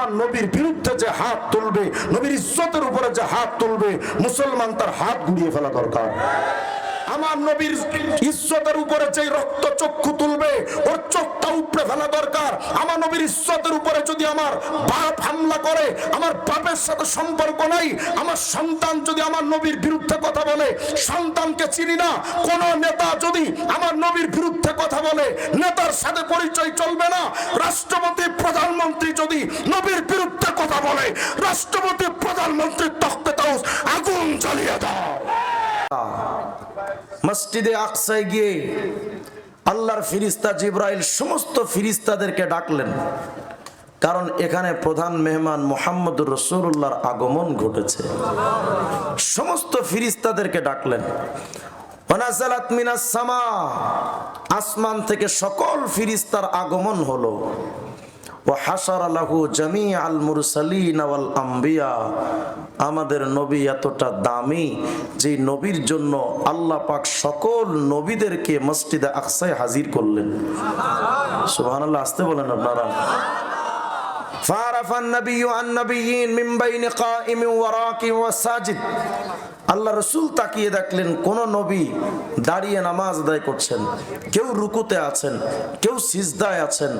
আমার নবীর বিরুদ্ধে যে হাত তুলবে, নবীর ইজ্জতের উপরে যে হাত তুলবে, মুসলমান তার হাত ঘুরিয়ে ফেলা দরকার। আমার নবীর ইজ্জতের উপরে যে রক্ত চক্ষু তুলবে, ওর চোখটা উপড়ে ফেলা দরকার। আমার নবীর ইজ্জতের উপরে যদি আমার বাপ হামলা করে, আমার বাপের সাথে সম্পর্ক নাই, আমার সন্তান যদি আমার নবীর বিরুদ্ধে কথা বলে, সন্তানকে চিনি না, কোন নেতা যদি আমার নবীর বিরুদ্ধে কথা বলে, নেতার সাথে পরিচয় চলবে না। রাষ্ট্রপতি প্রধানমন্ত্রী যদি নবীর বিরুদ্ধে কথা বলে, রাষ্ট্রপতি প্রধানমন্ত্রীর তখতে তাউস আগুন জ্বালিয়ে দাও। মসজিদে আকসায় গিয়ে আল্লাহর ফেরেশতা জিবরাইল সমস্ত ফেরেশতাদেরকে ডাকলেন, কারণ এখানে প্রধান মেহমান মুহাম্মদুর রাসূলুল্লাহর আগমন ঘটেছে। সমস্ত ফেরেশতাদেরকে ডাকলেন। ওয়ানাজালাত মিনাস সামা, আসমান থেকে সকল ফেরেশতার আগমন হলো। ওয়াহাশারা লাহু জামিআল মুরসালিন ওয়াল আম্বিয়া, আমাদের নবী এতটা দামি যে নবীর জন্য আল্লাহ পাক সকল নবীদেরকে মসজিদে আকসায় হাজির করলেন। সুবহানাল্লাহ, আসতে বলেন আপনারা। ফারাফান নাবিয়্যু আন নাবিয়্যিন মিন বাইনি কাইমিন ওয়া রাকিন ওয়া সাজিদ, আল্লাহ রসুল তাকিয়ে দেখলেন কোন নবী দাঁড়িয়ে নামাজ আদায় করছেন, কেউ রুকুতে আছেন, কেউ সিজদায় আছেন।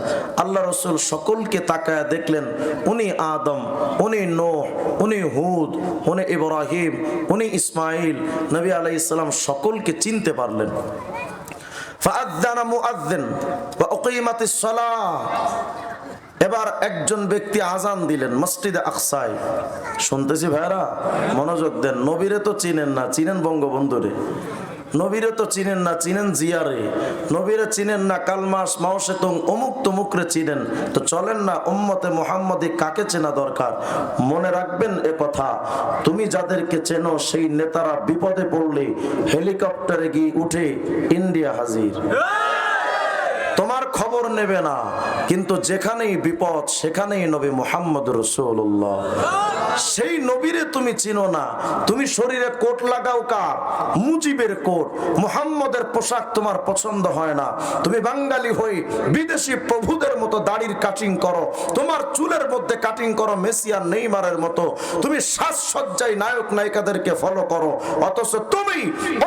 আল্লাহ রসুল সকলকে তাকায় দেখলেন উনি আদম, উনি নূহ, উনি হুদ, উনি ইব্রাহিম, উনি ইসমাইল, নবী আলাইহিস সালাম সকলকে চিনতে পারলেন। ফাআযানা মুআযযিন ওয়া উকিমাতিস সালাহ, এবার একজন ব্যক্তি আজান দিলেন মসজিদে আকসায়। শুনতেছি ভাইরা, মনোযোগ দেন। নবীরে তো চিনেন না, চিনেন বঙ্গবন্ধুরে। নবীরে তো চিনেন না, চিনেন জিয়ারে। নবীরে চিনেন না, কালমাস মাওসে তুম অমুক তমুকরে চিনেন। তো চলেন না উম্মতে মুহাম্মদি কাকে চেনা দরকার। মনে রাখবেন এ কথা, তুমি যাদেরকে চেনো সেই নেতারা বিপদে পড়লে হেলিকপ্টারে গিয়ে উঠে ইন্ডিয়া হাজির, তোমার খবর নেবে না। কিন্তু যেখানেই বিপদ সেখানেই নবী মুহাম্মদ রাসূলুল্লাহ। সেই নবীরে তুমি চিনো না, তুমি শরীরে কোট লাগাও কার? মুজিবের কোট। মুহাম্মদের পোশাক তোমার পছন্দ হয় না, তুমি বাঙালি হই বিদেশি প্রভুদের মতো দাড়ির কাটিং করো, তোমার চুলের মধ্যে কাটিং করো মেসি আর নেইমারের মতো, তুমি সাজসজ্জায় নায়ক নায়িকাদেরকে ফলো করো। অথচ তুমি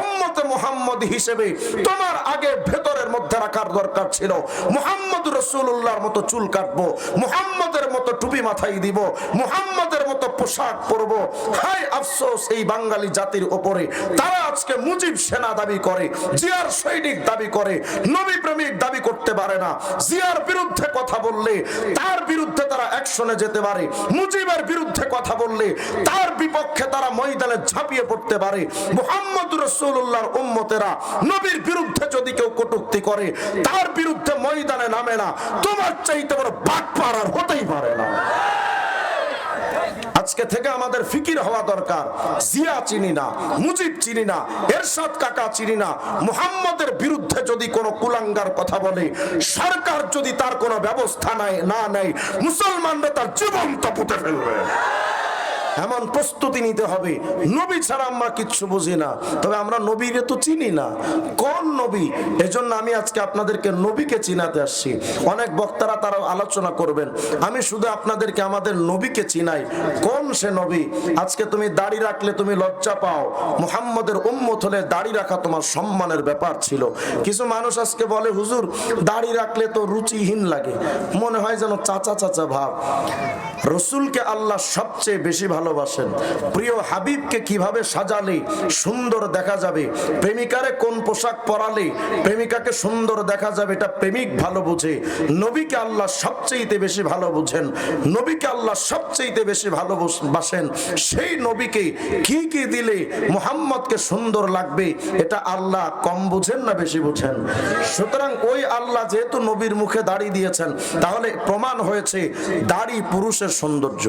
উম্মতে মুহাম্মদ হিসেবে তোমার আগে ভেতরের মধ্যে রাখার দরকার ছিল মুহাম্মদ রাসূলুল্লাহর মতো চুল কাটবো, মুহাম্মদের মতো টুপি মাথায় দিব, মুহাম্মদের মতো পোশাক পরবো। হায় আফসোস এই বাঙালি জাতির উপরে, তারা আজকে মুজিব সেনা দাবি করে, জিয়ার সৈনিক দাবি করে, নবী প্রেমিক দাবি করতে পারে না। জিয়ার বিরুদ্ধে কথা বললে তার বিরুদ্ধে তারা অ্যাকশনে যেতে পারে, মুজিবের বিরুদ্ধে কথা বললে তার বিপক্ষে তারা ময়দানে ঝাঁপিয়ে পড়তে পারে। মুহাম্মদ রাসূলুল্লাহর উম্মতেরা নবীর বিরুদ্ধে যদি কেউ কটূক্তি করে তার বিরুদ্ধে ময়দানে নামে না। তোমার চাইতে বড় বাটপার আর হতেই পারে না। আজকে থেকে আমাদের ফিকির হওয়া দরকার। জিয়া চিনি না, মুজিব চিনি না, এরশাদ কাকা চিনি না, মুহাম্মদের বিরুদ্ধে যদি কোনো কুলাঙ্গার কথা বলে, সরকার যদি তার কোনো ব্যবস্থা না নেয়, মুসলমানরা তার জীবন্ত পুঁতে ফেলবে। এমন প্রস্তুতি নিতে হবে। নবী ছাড়া আমরা কিচ্ছু বুঝি না, তবে আমরা নবীকে তো চিনি না। কোন নবী? এজন্য আমি আজকে আপনাদেরকে নবীকে চিনাতে আসছি। অনেক বক্তারা তারা আলোচনা করবেন, আমি শুধু আপনাদেরকে আমাদের নবীকে চিনাই। কোন সে নবী? আজকে তুমি দাড়ি রাখলে তুমি লজ্জা পাও, মুহাম্মদের উম্মত হলে দাড়ি রাখা তোমার সম্মানের ব্যাপার ছিল। কিছু মানুষ আজকে বলে হুজুর দাড়ি রাখলে তো রুচিহীন লাগে, মনে হয় যেন চাচা চাচা ভাব। রসুলকে আল্লাহ সবচেয়ে বেশি ভালোবাসেন। প্রিয় হাবিবকে কিভাবে সাজালে সুন্দর দেখা যাবে, প্রেমিকারে কোন পোশাক পরালে প্রেমিকাকে সুন্দর দেখা যাবে, এটা প্রেমিক ভালো বুঝে। নবীকে আল্লাহ সবচেয়ে বেশি ভালো বুঝেন, নবীকে আল্লাহ সবচেয়ে বেশি ভালোবাসেন। সেই নবীকে কি কি দিলে মুহাম্মদকে সুন্দর লাগবে, এটা আল্লাহ কম বুঝেন না বেশি বুঝেন? সুতরাং ওই আল্লাহ যেহেতু নবীর মুখে দাড়ি দিয়েছেন, তাহলে প্রমাণ হয়েছে দাড়ি পুরুষের সৌন্দর্য।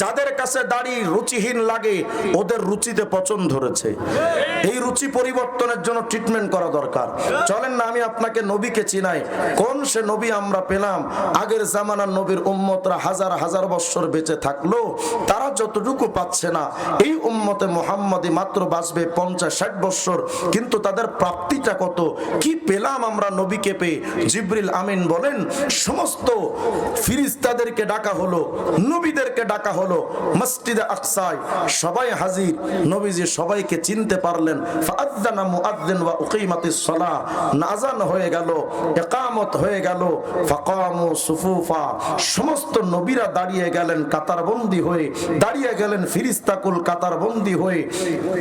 যাদের কাছে দাড়ি রুচিহীন লাগে ওদের রুচিতে পচন ধরেছে। এই রুচি পরিবর্তনের জন্য ট্রিটমেন্ট করা দরকার। চলেন না আমি আপনাকে নবীকে চিনাই। কোন সে নবী আমরা পেলাম? আগের জামানার নবীর উম্মতরা হাজার হাজার বছর বেঁচে থাকলো, তারা যতটুকু পাচ্ছে না, এই উম্মতে মুহাম্মাদি মাত্র বাঁচবে 50-60 বছর, কিন্তু তাদের প্রাপ্তিটা কত, কি পেলাম আমরা নবীকে পেয়ে। জিবরিল আমিন বলেন সমস্ত ফিরিস্তাদেরকে ডাকা হলো, নবীদেরকে ডাকা হলো মসজিদে আকসায়, সবাই হাজির। নবীজি সবাইকে চিনতে পারলেন। ফাআযানা মুআযযিন ওয়া উকিমাতিস সালাহ, আযান হয়ে গেল, ইকামত হয়ে গেল। ফাকামু সুফুফা, সমস্ত নবীরা দাঁড়িয়ে গেলেন কাতারবন্দি হয়ে, দাঁড়িয়ে গেলেন ফিরিস্তাকুল কাতারবন্দি হয়ে।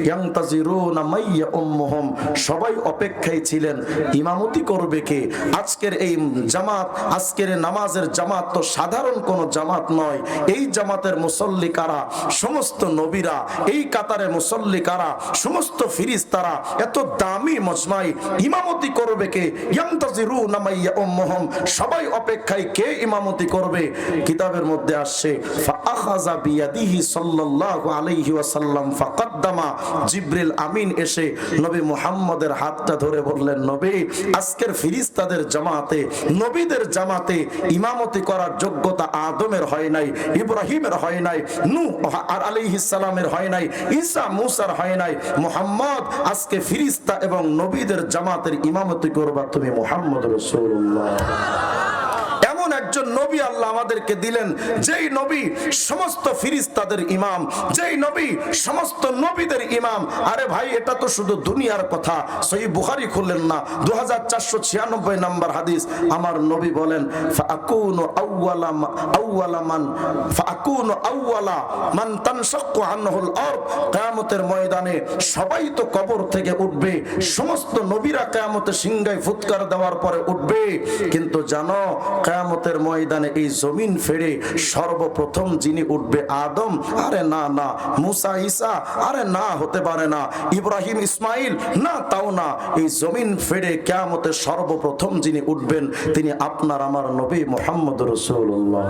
ইয়ানতাজিরুনা মাইয়া উম্মুহুম, সবাই অপেক্ষায় ছিলেন ইমামতি করবে কে। আজকের এই জামাত, আজকের নামাজের জামাত তো সাধারণ কোন জামাত নয়। এই জামাতের মুসল্লি কারা? সমস্ত নবীরা। এই কাতারে মুসল্লি কারা? সমস্ত ফিরিস্তারা। এত দামি মজমাই, ইমামতি করবে কে? ইয়ানতাজিরুনা মাইয়া উম্মুহুম, সবাই অপেক্ষায় কে ইমামতি করবে। কিতাবের মধ্যে আসছে ফাআখাযা বিয়াদিহি সাল্লাল্লাহু আলাইহি ওয়াসাল্লাম ফাকাদ্দামা, জিবরিল আমিন এসে নবী মুহাম্মদের হাতটা ধরে বললেন, নবী আজকের ফিরিস্তাদের জামাতে, নবীদের জামাতে ইমামতি করার যোগ্যতা আদমের হয় নাই, ইব্রাহিমের হয় নাই, নূহ আলাইহিস সালামের হয় নাই, ঈসা মুসার হয় নাই। মুহাম্মদ আজকে ফিরিস্তা এবং নবীদের জামাতের ইমামতি করবা তুমি, মুহাম্মদ রাসূলুল্লাহ। একজন নবী আল্লাহ আমাদেরকে দিলেন, যেই নবী সমস্ত ফিরিস্তাদের ইমাম, যেই নবী সমস্ত নবীদের ইমাম। আরে ভাই, এটা তো শুধু দুনিয়ার কথা। সহিহ বুখারী খুললেন না, 2496 নম্বর হাদিস। আমার নবী বলেন ফাআকুনু আউওয়ালা মান তানশাক্কু আনহুল আরদ, কিয়ামতের ময়দানে সবাই তো কবর থেকে উঠবে, সমস্ত নবীরা কিয়ামতে সিংহায় ফুৎকার দেওয়ার পরে উঠবে, কিন্তু জানো কিয়ামতের ময়দানে এই জমিন ফেরে সর্বপ্রথম যিনি উঠবে আদম। আরে না না, মুসা ঈসা, আরে না, হতে পারে না, ইব্রাহিম ইসমাইল, না, তাও না। এই জমিন ফেরে কিয়ামতে সর্বপ্রথম যিনি উঠবেন তিনি আপনার আমার নবী মুহাম্মদ রাসূলুল্লাহ।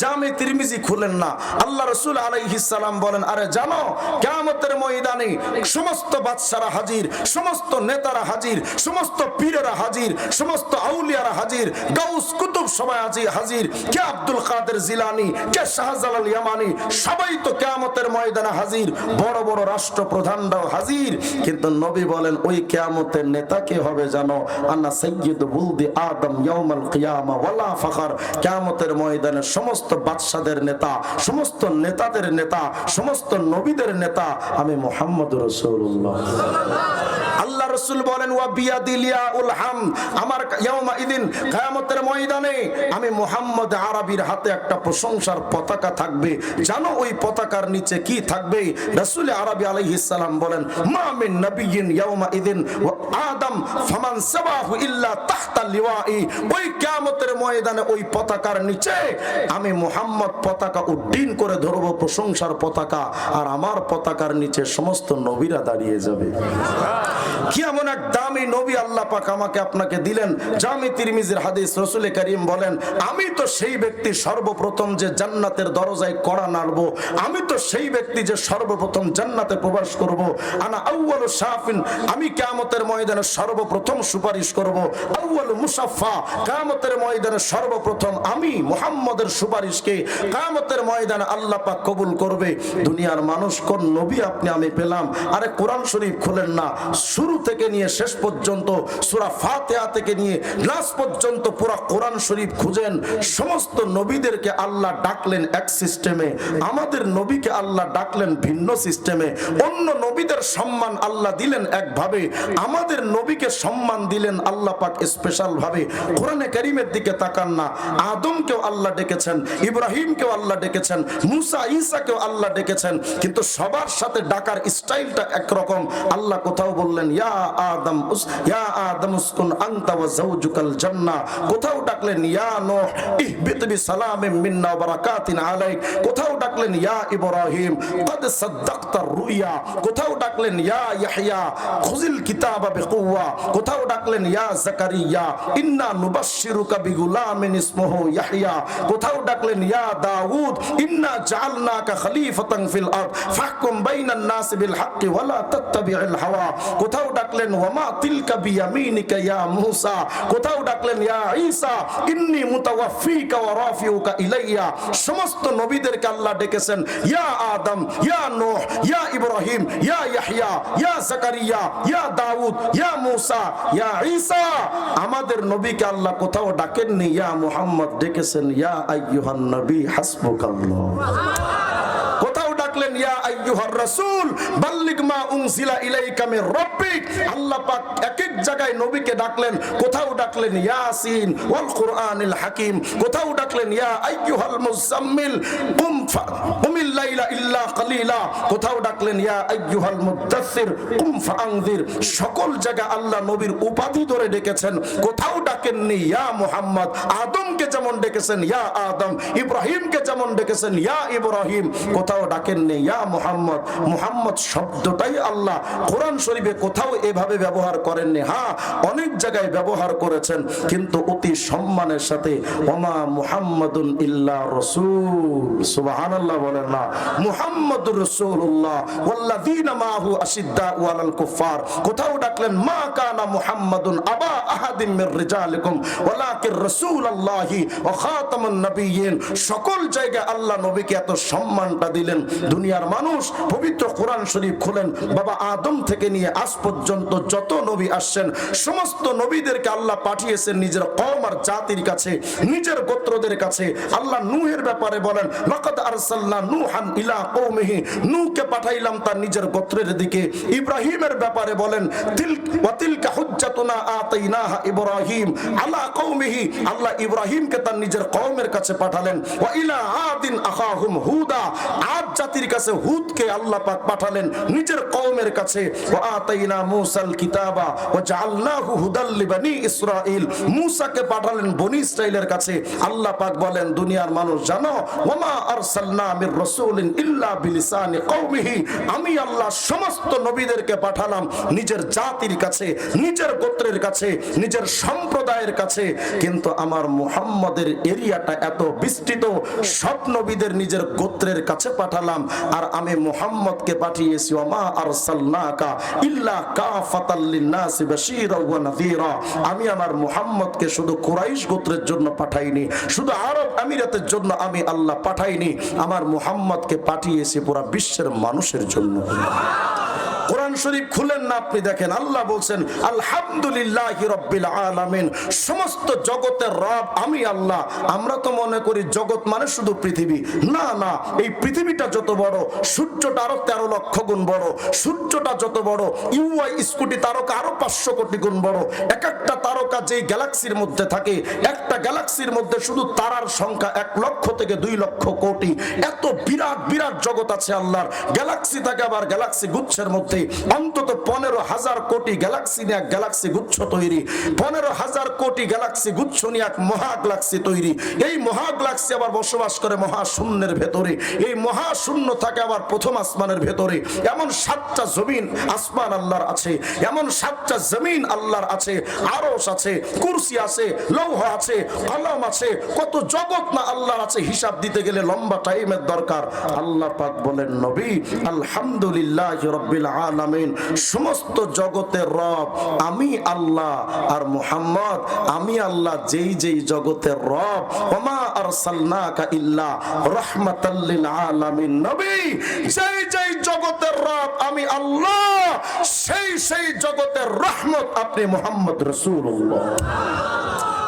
জামে তিরমিজি খুলেন না, আল্লাহ রাসূল আলাইহিস সালাম বলেন, আরে জানো কিয়ামতের ময়দানে সমস্ত বাদশারা হাজির, সমস্ত নেতারা হাজির, সমস্ত পীরেরা হাজির, সমস্ত আউলিয়ারা হাজির, গাউস কুতুব সবাই হাজির, কে আব্দুল কাদের জিলানী, কে শাহজালাল ইয়ামানি, সবাই তো কিয়ামতের ময়দানে হাজির, বড় বড় রাষ্ট্রপ্রধানরাও হাজির। কিন্তু নবী বলেন ওই কিয়ামতের নেতা কে হবে জানো? আনা সাইয়্যিদু বুলদি আদম ইয়াউমাল কিয়ামা ওয়ালা ফখর। কিয়ামতের ময়দানে সমস্ত বাদশাদের নেতা, সমস্ত নেতাদের নেতা, সমস্ত নবীদের নেতা আমি মুহাম্মদ রাসূলুল্লাহ। আল্লাহ রাসূল বলেন ওয়া বিয়াদিলিয়াউল হাম, আমার ইয়াউমা ইদিন কিয়ামতের ময়দানে আমি মুহাম্মদ আরবির হাতে একটা প্রশংসার পতাকা থাকবে। জানো ওই পতাকার নিচে কি থাকবে? রাসূল আরবি আলাইহিস সালাম বলেন মা মিন নাবিয়্যিন ইয়াউমা ইদিন ওয়া আদম ফামান সাবাহু ইল্লা তাহতা লিওয়াই। ওই কিয়ামতের ময়দানে ওই পতাকার নিচে আমি মুহাম্মদ পতাকা উড্ডীন করে ধরবো, প্রশংসার পতাকা, আর আমার পতাকার নিচে সমস্ত নবীরা দাঁড়িয়ে যাবে। কি এমন এক দামি নবী আল্লাহ পাক আমাকে আপনাকে দিলেন। জামি তিরমিজির হাদিস, রাসূল কারীম বলেন আমি তো সেই ব্যক্তি সর্বপ্রথম যে জান্নাতের দরজায় কড়া নাড়ব, আমি তো সেই ব্যক্তি যে সর্বপ্রথম জান্নাতে প্রবেশ করব। আনা আউয়ালু শাফিন, আমি কিয়ামতের ময়দানে সর্বপ্রথম সুপারিশ করব। আউয়ালু মুশাফফা, কিয়ামতের ময়দানে সর্বপ্রথম আমি মুহাম্মদের সুপারিশকে কিয়ামতের ময়দানে আল্লাহ পাক কবুল করবে। দুনিয়ার মানুষ কোন নবী আপনি আমি পেলাম? আরে কোরআন শরীফ খুলেন না, শুরু থেকে নিয়ে শেষ পর্যন্ত সূরা ফাতিহা থেকে নিয়ে নাস পর্যন্ত পুরো কোরআন শরীফ খুঁজেন। সমস্ত নবীদেরকে আল্লাহ ডাকলেন এক সিস্টেমে, আমাদের নবীকে আল্লাহ ডাকলেন ভিন্ন সিস্টেমে। অন্য নবীদের সম্মান আল্লাহ দিলেন একভাবে, আমাদের নবীকে সম্মান দিলেন আল্লাহ পাক স্পেশাল ভাবে। কোরআনে কারীমের দিকে তাকান না, আদমকেও আল্লাহ ডেকেছেন, ইব্রাহিমকেও আল্লাহ ডেকেছেন, মুসা ঈসাকেও আল্লাহ ডেকেছেন, কিন্তু সবার সাথে ডাকার স্টাইলটা একরকম। আল্লাহ কোথাও বললেন ইয়া আদম উসকুন আনতা ওয়া যাওজুকাল জান্নাহ, কোথাও ডাকলেন ইয়া নূহ ইহবিত বিসালামিন মিন্না ওয়া বারাকাতিন আলাইক, কোথাও ডাকলেন ইয়া ইব্রাহিম ক্বাদ সাদ্দাকতার রুইয়া, কোথাও ডাকলেন ইয়া ইয়াহইয়া খুযিল কিতাবা বিকুওয়া, কোথাও ডাকলেন ইয়া যাকারিয়া ইন্না নুবাশশিরুকা বিগুলামিন ইসমুহু ইয়াহইয়া, কোথাও ডাকলেন ইয়া দাউদ ইন্না জাআলনাকা খলিফাতান ফিল আরদ ফাহকুম বাইনান নাস বিল হাক্কি ওয়ালা তাত্তাবি'ল হাওয়া। কোথাও ডাকলেন ওয়ামা তিলকা বিয়ামিনিকা ইয়া মূসা। কোথাও ডাকলেন ইয়া ঈসা ইন্নী মুতাওয়াফফিকা ওয়া রাফিউকা ইলাইয়া। সমস্ত নবীদেরকে আল্লাহ ডেকেছেন ইয়া আদম, ইয়া নূহ, ইয়া ইব্রাহিম, ইয়া ইয়াহইয়া, ইয়া জাকারিয়া, ইয়া দাউদ, ইয়া মূসা, ইয়া ঈসা। আমাদের নবীকে আল্লাহ কোথাও ডাকেননি ইয়া মুহাম্মদ, ডেকেছেন ইয়া আইয়ুহান নবী হাসবুকাল্লাহ। কোথাও ডাকলেন ইয়া আইয়ুহার রাসূল বাল্লিগ মা উনজিলা ইলাইকা মির রাব্বিক। আল্লাহ পাক এক এক জায়গায় নবীকে ডাকলেন। কোথাও ডাকলেন ইয়াসিন ওয়াল কুরআনিল হাকিম। কোথাও ডাকলেন ইয়া আইয়ুহাল মুজাম্মিল কুমিল লাইলা ইল্লা কালিলা। কোথাও ডাকলেন ইয়া আইয়ুহাল মুদ্দাসসির কুম ফাআনযির। সকল জায়গায় আল্লাহ নবীর উপাধি ধরে ডেকেছেন। কোথাও ডাকেননি ইয়া মুহাম্মদ। আদমকে যেমন ডেকেছেন ইয়া আদম, ইব্রাহিমকে যেমন ডেকেছেন ইয়া ইব্রাহিম, কোথাও ডাকেননি ইয়া মুহাম্মদ। মুহাম্মদ শব্দটাই আল্লাহ কোরআন শরীফে কোথাও এভাবে ব্যবহার করেননি। হ্যাঁ, অনেক জায়গায় ব্যবহার করেছেন, কিন্তু অতি সম্মানের সাথে ওমা মুহাম্মাদুন ইল্লা রাসূল। সুবহানাল্লাহ বলেন না, মুহাম্মাদুর রাসূলুল্লাহ ওয়াল্লাযীনা মাহু আশিদ্দাউ আলাল কুফার। কোথাও ডাকলেন মা কানা মুহাম্মাদুন আবা আহাদিম মির রিজালিকুম ওয়ালাকিন রাসূলুল্লাহি ওয়া খাতামুন নবিয়্যিন। সকল জায়গায় আল্লাহ নবীকে এত সম্মানটা দিলেন। দুনিয়ার মানুষ পবিত্র কোরআন শরীফ খুলেন, বাবা আদম থেকে নিয়ে আজ পর্যন্ত যত নবী আসছেন সমস্ত নবীদেরকে আল্লাহ পাঠিয়েছেন নিজের কওম আর জাতির কাছে, নিজের গোত্রদের কাছে। আল্লাহ নূহের ব্যাপারে বলেন লাকাদ আরসালনা নূহান ইলা কওমিহি, নূহকে পাঠাইলাম তার নিজের গোত্রের দিকে। ইব্রাহিমের ব্যাপারে বলেন তিলকা হুজ্জাতুনা আতাইনাহা ইব্রাহিম আলা কওমিহি, আল্লাহ ইব্রাহিমকে তার নিজের কওমের কাছে পাঠালেন। ওয়া ইলা আদিন আখাহুম হুদা, আদ জাতির কাছে হুদকে আল্লাহ পাক পাঠালেন নিজের কওমের কাছে। ওয়া আতাইনা মূসাল কিতাবা ওয়া জাআলনাহু হুদাল লিবানি ইসরাঈল, মূসাকে পাঠালেন বনি ইসরাঈলের কাছে। আল্লাহ পাক বলেন দুনিয়ার মানুষ জানো ওয়ামা আরসালনা মির রাসূলিন ইল্লা বিলিসানি কওমিহি, আমি আল্লাহ সমস্ত নবীদেরকে পাঠালাম নিজের জাতির কাছে, নিজের গোত্রের কাছে, নিজের সম্প্রদায়ের কাছে। কিন্তু আমার মুহাম্মদের এরিয়াটা এত বিস্তৃত, সব নবীদের নিজের গোত্রের কাছে পাঠালাম। আর আমি মুহাম্মদকে পাঠিয়েছি ওয়ামা আরসালনাকা ইল্লা কাফাতাল লিন্নাসি বাশীরা ওয়া নাযীরা, আমি আমার মুহাম্মদকে শুধু কুরাইশ গোত্রের জন্য পাঠাইনি, শুধু আরব আমিরাতের জন্য আমি আল্লাহ পাঠাইনি, আমার মুহাম্মদকে পাঠিয়েছি পুরো বিশ্বের মানুষের জন্য। কোরআন শরীফ খুলেন না, আপনি দেখেন আল্লাহ বলছেন আলহামদুলিল্লাহি রাব্বিল আলামিন, সমস্ত জগতের রব আমি আল্লাহ। আমরা তো মনে করি জগৎ মানে শুধু পৃথিবী। না না, এই পৃথিবীটা যত বড়, সূর্যটা আরো 13 লক্ষ গুণ বড়, সূর্যটা যত বড়, ইউআই স্কুটি তারকা আরো 500 কোটি গুণ বড়। এক একটা তারকা যেই গ্যালাক্সির মধ্যে থাকে, একটা গ্যালাক্সির মধ্যে শুধু তারার সংখ্যা 1 লক্ষ থেকে 2 লক্ষ কোটি। এত বিরাট বিরাট জগৎ আছে আল্লাহর। গ্যালাক্সি থাকে আবার গ্যালাক্সি গুচ্ছের মধ্যে অন্তত 15,000 কোটি গ্যালাক্সি নিয়ে এক গ্যালাক্সি গুচ্ছ তৈরি, 15,000 কোটি গ্যালাক্সি গুচ্ছ নিয়ে এক মহা গ্যালাক্সি তৈরি। এই মহা গ্যালাক্সি আবার বসবাস করে মহাশূন্যের ভেতরে, এই মহাশূন্য থাকে আবার প্রথম আসমানের ভেতরে। এমন 7টা জমিন আসমান আল্লাহর আছে, এমন 7টা জমিন আল্লাহর আছে, আরশ আছে, কুরসি আছে, লৌহ আছে, কলম আছে, কত জগৎ না আল্লাহর আছে, হিসাব দিতে গেলে লম্বা টাইমের দরকার। আল্লাহ পাক বলেন নবী আলহামদুলিল্লাহি রাব্বিল আলামিন, সমস্ত জগতের রব আমি আল্লাহ। আর মুহাম্মদ আমি আল্লাহ যেই যেই জগতের রব, ওমা আরসালনাকা ইল্লা রাহমাতাল লিল আলামিন, নবী যেই যেই জগতের রব আমি আল্লাহ, সেই সেই জগতের রহমত আপনি মুহাম্মদ রাসূলুল্লাহ।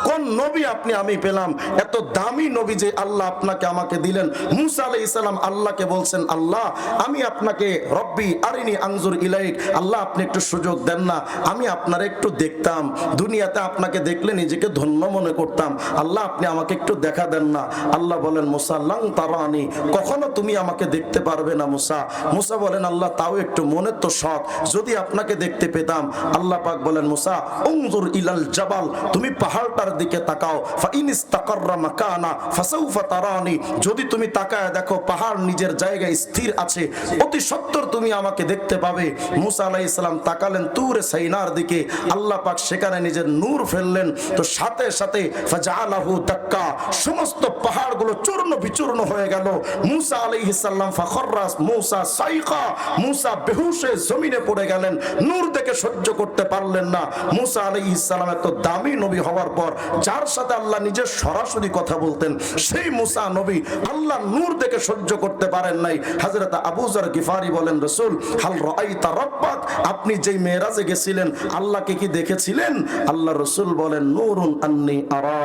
কোন নবী আপনি আমি পেলাম, এত দামি নবী যে আল্লাহ আপনাকে আমাকে দিলেন। মুসা আলাইহিস সালাম আল্লাহকে বলছেন আল্লাহ আমি আপনাকে রব্বি আরিনি আনজুর ইলাইক, আল্লাহ আপনি একটু সুযোগ দেন না, আমি আপনার একটু দেখতাম, দুনিয়াতে আপনাকে দেখলে নিজেকে ধন্য মনে করতাম, আল্লাহ আপনি আমাকে একটু দেখা দেন না। আল্লাহ বলেন মুসা লাং তারানি, কখনো তুমি আমাকে দেখতে পারবে না মুসা। মুসা বলেন আল্লাহ তাও একটু মনের তো শখ, যদি আপনাকে দেখতে পেতাম। আল্লাহ পাক বলেন মুসা উনজুর ইলাল জাবাল, তুমি পাহাড়টার দিকে দিকে তাকাও, ফাইন ইস্তাকাররা মাকানা ফাসাউফা তারানি, যদি তুমি তাকায় দেখো পাহাড় নিজের জায়গায় স্থির আছে, অতি সত্বর তুমি আমাকে দেখতে পাবে। মুসা আলাইহিস সালাম তাকালেন তুরে সাইনার দিকে, আল্লাহ পাক সেখানে নিজের নূর ফেললেন, তো সাথে সাথে ফাজআলাহু দাক্কা, সমস্ত পাহাড়গুলো চূর্ণ বিচূর্ণ হয়ে গেল। মুসা আলাইহিস সালাম ফাখররা মুসা সাইকা, মুসা বেহুশে জমিনে পড়ে গেলেন, নূর দেখে সহ্য করতে পারলেন না। মুসা আলাইহিস সালাম এত দামি নবী হওয়ার পর যার সাথে আল্লাহ নিজের সরাসরি কথা বলতেন, সেই মুসা নবী আল্লাহ নূর দেখে সহ্য করতে পারেন নাই। হযরত আবু যর গিফারি বলেন, রাসূল হাল রাআইতা রাব্বাক, আপনি যেই মেরাজে গেছিলেন আল্লাহকে কি দেখেছিলেন? আল্লাহ রাসূল বলেন, নূরুন আন্নী আরা,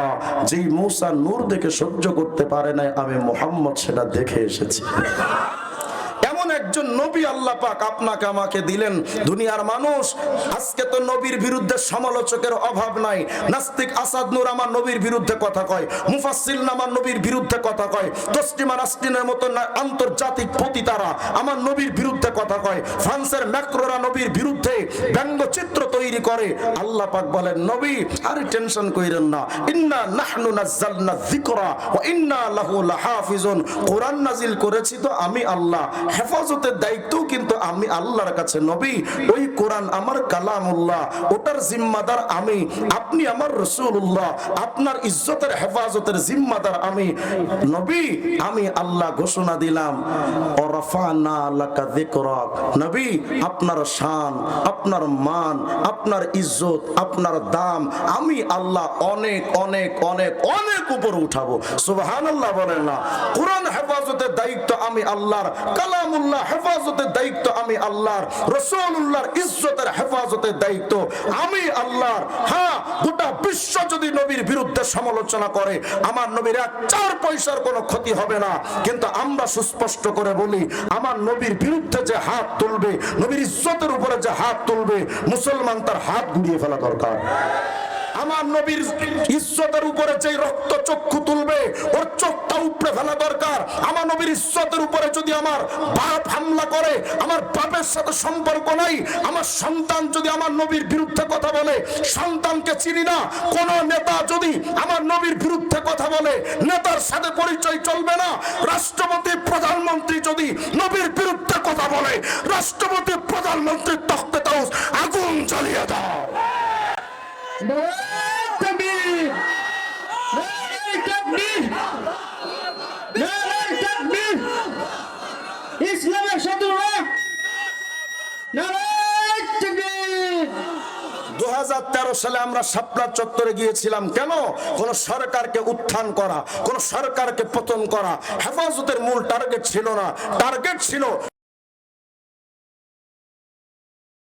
যেই মুসা নূর দেখে সহ্য করতে পারে নাই আমি মুহাম্মদ সেটা দেখে এসেছি। এমন একজন নবী আল্লাহ পাক আপনাকে আমাকে দিলেন। দুনিয়ার মানুষ আজকে তো নবীর বিরুদ্ধে সমালোচকের অভাব নাই। নাস্তিক আসাদ নূর আমার নবীর বিরুদ্ধে কথা কয়, মুফাসসিল আমার নবীর বিরুদ্ধে কথা কয়, তসলিমা নাসরিনের মতো আন্তর্জাতিক পতিতারা আমার নবীর বিরুদ্ধে কথা কয়, ফ্রান্সের ম্যাক্রোরা নবীর বিরুদ্ধে ব্যঙ্গচিত্র তৈরি করে। আল্লাহ পাক বলেন, নবী আরে টেনশন কইরেন না, ইন্না নাহনু নাযালনা যিকরা ওয়া ইন্না লাহু লাহাফিজুন, কোরআন নাজিল করেছি তো আমি আল্লাহ, হেফাজতের দায়িত্ব কিন্তু আমি আল্লাহর কাছে। নবী ওই কোরআন আমার কালামুল্লাহ, ওটার জিম্মাদার আমি, আপনি আমার রাসূলুল্লাহ, আপনার ইজ্জতের হেফাজতের জিম্মাদার আমি। নবী আমি আল্লাহ ঘোষণা দিলাম, ওয়ারাফানা লাকা যিকরাক, নবী আপনার শান, আপনার মান, আপনার ইজ্জত, আপনার দাম আমি আল্লাহ অনেক অনেক অনেক অনেক উপরে উঠাবো। সুবহানাল্লাহ বলেন না? কোরআন হেফাজতের দায়িত্ব আমি আল্লাহর, কালামুল্লাহ হেফাজতের দায়িত্ব আমি আল্লাহর, রাসূলুল্লাহর ইজ্জতের হেফাজতের দায়িত্ব আমি আল্লাহর। হ্যাঁ, গোটা বিশ্ব যদি নবীর বিরুদ্ধে সমালোচনা করে আমার নবীর এক চার পয়সার কোনো ক্ষতি হবে না, কিন্তু আমরা সুস্পষ্ট করে বলি, আমার নবীর বিরুদ্ধে যে হাত তুলবে, নবীর ইজ্জতের উপরে যে হাত তুলবে, মুসলমান তার হাত গুঁড়িয়ে ফেলা দরকার। আমার নবীর ইজ্জতের উপরে যে রক্ত চক্ষু তুলবে ওর চোখটা উপড়ে ফেলা দরকার। আমার নবীর ইজ্জতের উপরে যদি আমার বাপ হামলা করে, আমার বাপের সাথে সম্পর্ক নাই, আমার সন্তান যদি আমার নবীর বিরুদ্ধে কথা বলে, সন্তানকে চিনি না, কোন নেতা যদি আমার নবীর বিরুদ্ধে কথা বলে, নেতার সাথে পরিচয় চলবে না। রাষ্ট্রপতি প্রধানমন্ত্রী যদি নবীর বিরুদ্ধে কথা বলে, রাষ্ট্রপতি প্রধানমন্ত্রীর তখতে তাউস আগুন জ্বালিয়ে দাও। ইসলামের শত্রুরা 2013 সালে আমরা শাপলা চত্বরে গিয়েছিলাম। কেন? কোন সরকারকে উত্থান করা, কোন সরকারকে পতন করা হেফাজতের মূল টার্গেট ছিল না। টার্গেট ছিল